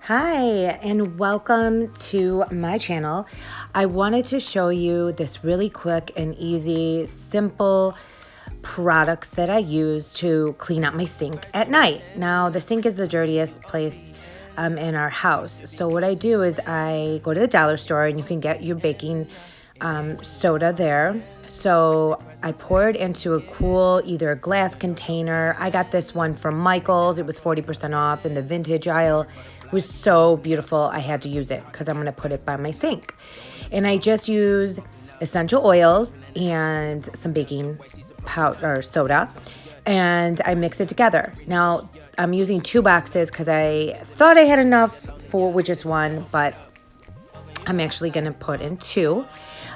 Hi, and welcome to my channel. I wanted to show you this really quick and easy, simple products that I use to clean out my sink at night. Now, the sink is the dirtiest place in our house. So what I do is I go to the dollar store and you can get your baking soda there. So I pour it into a cool, either a glass container. I got this one from Michael's. It was 40% off in the vintage aisle. It was so beautiful. I had to use it because I'm going to put it by my sink. And I just use essential oils and some baking powder or soda, and I mix it together. Now, I'm using 2 boxes because I thought I had enough with just one, but I'm actually going to put in 2.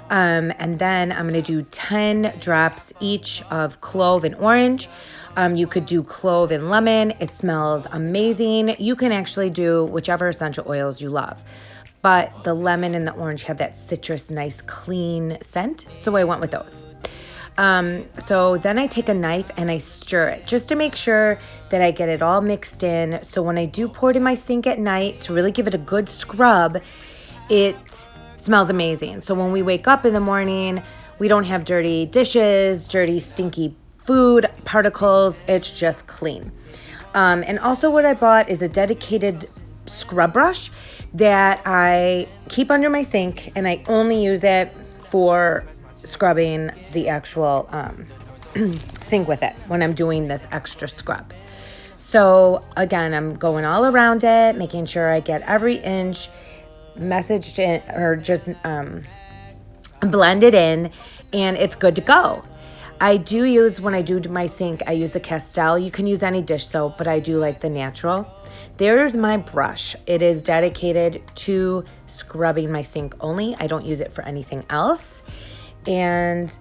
And then I'm going to do 10 drops each of clove and orange. You could do clove and lemon. It smells amazing. You can actually do whichever essential oils you love. But the lemon and the orange have that citrus, nice, clean scent. So I went with those. So then I take a knife and I stir it just to make sure that I get it all mixed in. So when I do pour it in my sink at night to really give it a good scrub, it smells amazing. So when we wake up in the morning, we don't have dirty dishes, dirty, stinky food, particles. It's just clean. And also what I bought is a dedicated scrub brush that I keep under my sink, and I only use it for scrubbing the actual sink with it when I'm doing this extra scrub. So again, I'm going all around it, making sure I get every inch messaged in or just blended in, and it's good to go. I do use, when I do my sink, I use the Castile. You can use any dish soap, but I do like the natural. There's my brush. It is dedicated to scrubbing my sink only. I don't use it for anything else. And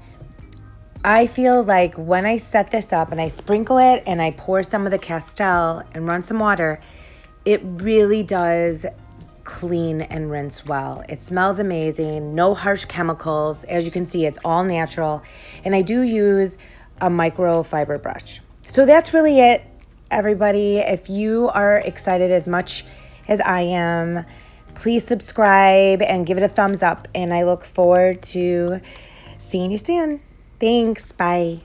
I feel like when I set this up and I sprinkle it and I pour some of the Castile and run some water, it really does clean and rinse well. It smells amazing, no harsh chemicals. As you can see, it's all natural. And I do use a microfiber brush. So that's really it, everybody. If you are excited as much as I am, please subscribe and give it a thumbs up. And I look forward to seeing you soon. Thanks. Bye.